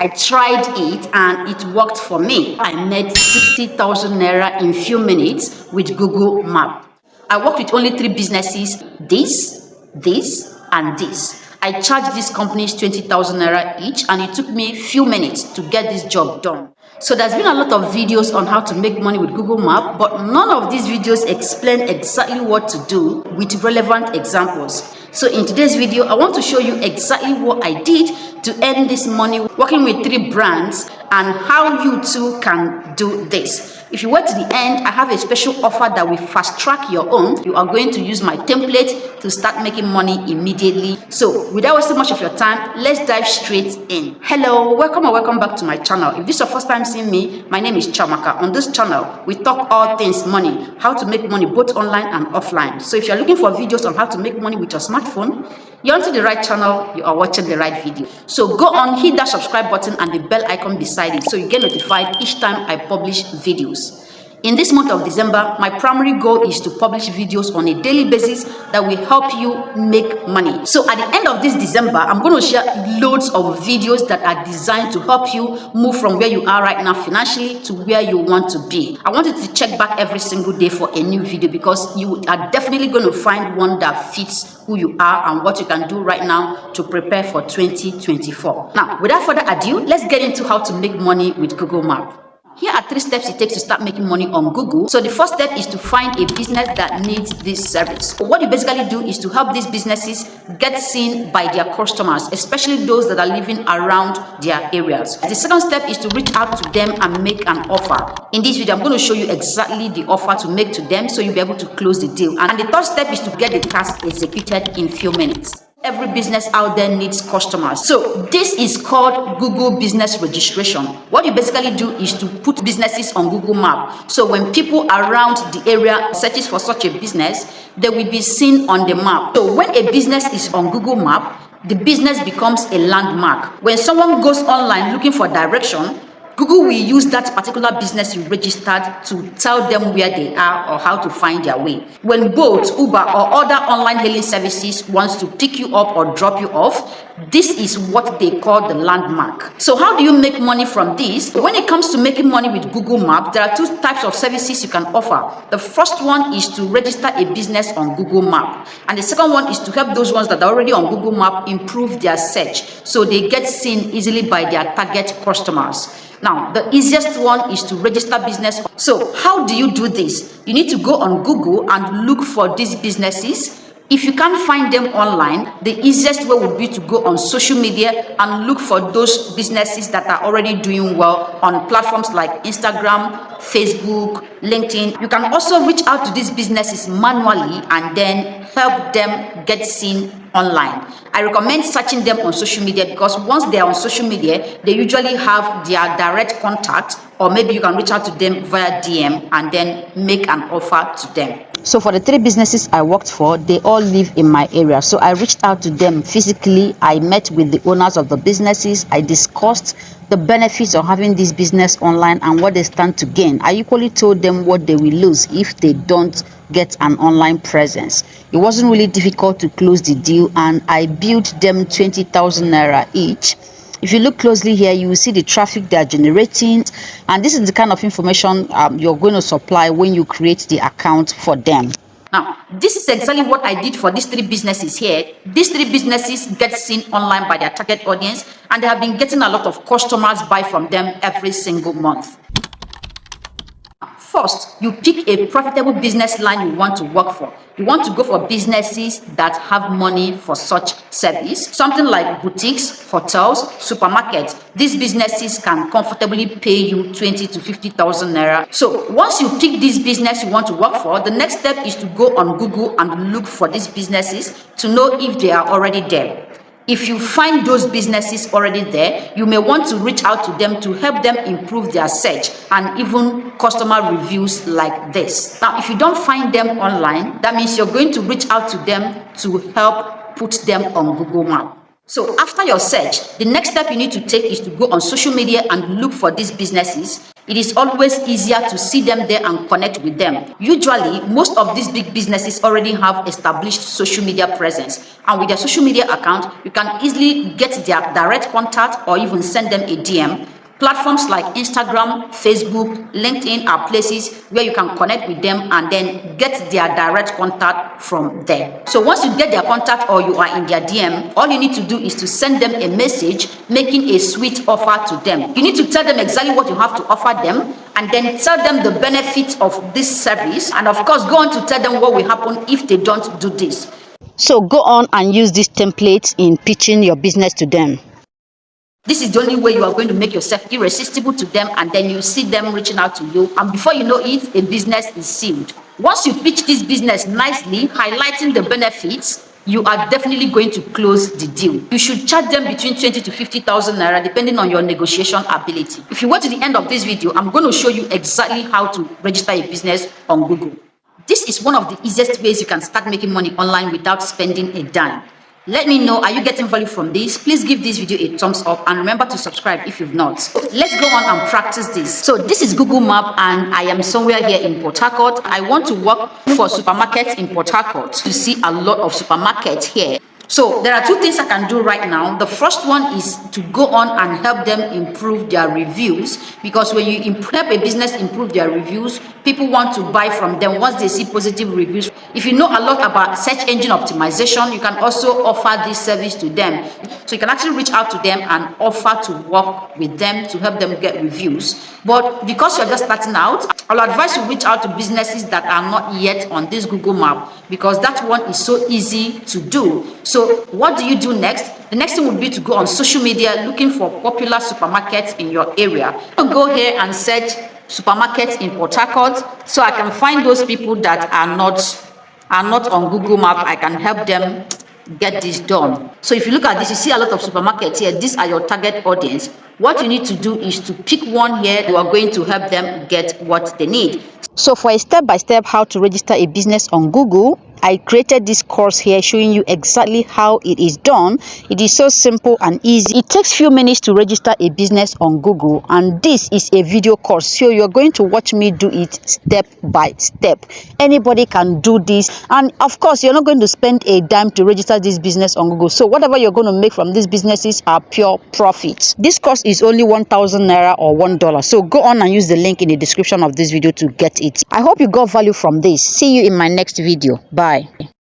I tried it and it worked for me. I made 60,000 naira in few minutes with Google Map. I worked with only 3 businesses, this, and this. I charged these companies 20,000 naira each, and it took me few minutes to get this job done. So there's been a lot of videos on how to make money with Google Map, but none of these videos explain exactly what to do with relevant examples. So in today's video, I want to show you exactly what I did to earn this money working with 3 brands and how you too can do this. If you wait to the end, I have a special offer that will fast track your own. You are going to use my template to start making money immediately. So without wasting much of your time, let's dive straight in. Hello, welcome and welcome back to my channel. If this is your first time seeing me, my name is Chiamaka. On this channel, we talk all things money, how to make money both online and offline. So if you're looking for videos on how to make money with your smartphone, you're onto the right channel, you are watching the right video. So go on, hit that subscribe button and the bell icon beside it so you get notified each time I publish videos. In this month of December, my primary goal is to publish videos on a daily basis that will help you make money. So at the end of this December, I'm going to share loads of videos that are designed to help you move from where you are right now financially to where you want to be. I want you to check back every single day for a new video because you are definitely going to find one that fits who you are and what you can do right now to prepare for 2024. Now, without further ado, let's get into how to make money with Google Map. Here are 3 steps it takes to start making money on Google. So the first step is to find a business that needs this service. So what you basically do is to help these businesses get seen by their customers, especially those that are living around their areas. The second step is to reach out to them and make an offer. In this video, I'm going to show you exactly the offer to make to them so you'll be able to close the deal. And the third step is to get the task executed in few minutes. Every business out there needs customers. So this is called Google Business Registration. What you basically do is to put businesses on Google Map. So when people around the area searches for such a business, they will be seen on the map. So when a business is on Google Map, the business becomes a landmark. When someone goes online looking for direction, Google will use that particular business you registered to tell them where they are or how to find their way. When Bolt, Uber, or other online hailing services wants to pick you up or drop you off, this is what they call the landmark. So how do you make money from this? When it comes to making money with Google Maps, there are 2 types of services you can offer. The first one is to register a business on Google Maps, and the second one is to help those ones that are already on Google Maps improve their search so they get seen easily by their target customers. Now, the easiest one is to register business. So how do you do this? You need to go on Google and look for these businesses. If you can't find them online, the easiest way would be to go on social media and look for those businesses that are already doing well on platforms like Instagram, Facebook, LinkedIn. You can also reach out to these businesses manually and then help them get seen online. I recommend searching them on social media because once they are on social media, they usually have their direct contact, or maybe you can reach out to them via DM and then make an offer to them. So for the 3 businesses I worked for, they all live in my area. So I reached out to them physically. I met with the owners of the businesses. I discussed the benefits of having this business online and what they stand to gain. I equally told them what they will lose if they don't get an online presence. It wasn't really difficult to close the deal, and I billed them 20,000 naira each. If you look closely here, you will see the traffic they are generating, and this is the kind of information you're going to supply when you create the account for them. Now, this is exactly what I did for these 3 businesses here. These 3 businesses get seen online by their target audience, and they have been getting a lot of customers buy from them every single month. First, you pick a profitable business line you want to work for. You want to go for businesses that have money for such service. Something like boutiques, hotels, supermarkets. These businesses can comfortably pay you 20 to 50,000 naira. So once you pick this business you want to work for, the next step is to go on Google and look for these businesses to know if they are already there. If you find those businesses already there, you may want to reach out to them to help them improve their search and even customer reviews like this. Now, if you don't find them online, that means you're going to reach out to them to help put them on Google Maps. So after your search, the next step you need to take is to go on social media and look for these businesses. It is always easier to see them there and connect with them. Usually, most of these big businesses already have established social media presence, and with their social media account, you can easily get their direct contact or even send them a DM. Platforms like Instagram, Facebook, LinkedIn are places where you can connect with them and then get their direct contact from there. So once you get their contact or you are in their DM, all you need to do is to send them a message making a sweet offer to them. You need to tell them exactly what you have to offer them and then tell them the benefits of this service, and of course go on to tell them what will happen if they don't do this. So go on and use this template in pitching your business to them. This is the only way you are going to make yourself irresistible to them, and then you see them reaching out to you, and before you know it, a business is sealed. Once you pitch this business nicely, highlighting the benefits, you are definitely going to close the deal. You should charge them between 20 to 50,000 naira depending on your negotiation ability. If you wait to the end of this video, I'm going to show you exactly how to register a business on Google. This is one of the easiest ways you can start making money online without spending a dime. Let me know, are you getting value from this? Please give this video a thumbs up and remember to subscribe if you've not. Let's go on and practice this. So this is Google Map and I am somewhere here in Port Harcourt. I want to work for supermarkets in Port Harcourt. You see a lot of supermarkets here. So there are two things I can do right now. The first one is to go on and help them improve their reviews, because when you help a business improve their reviews, people want to buy from them once they see positive reviews. If you know a lot about search engine optimization, you can also offer this service to them. So you can actually reach out to them and offer to work with them to help them get reviews. But because you're just starting out, I'll advise you reach out to businesses that are not yet on this Google Map, because that one is so easy to do. So what do you do next? The next thing would be to go on social media looking for popular supermarkets in your area. You go here and search supermarkets in Port Harcourt, so I can find those people that are not on Google Map. I can help them get this done. So if you look at this, you see a lot of supermarkets here. These are your target audience. What you need to do is to pick one here. You are going to help them get what they need. So for a step-by-step how to register a business on Google, I created this course here showing you exactly how it is done. It is so simple and easy. It takes few minutes to register a business on Google, and this is a video course, so you're going to watch me do it step by step. Anybody can do this, and of course you're not going to spend a dime to register this business on Google. So whatever you're going to make from these businesses are pure profits. This course is only 1,000 naira or $1. So go on and use the link in the description of this video to get it. I hope you got value from this. See you in my next video. Bye.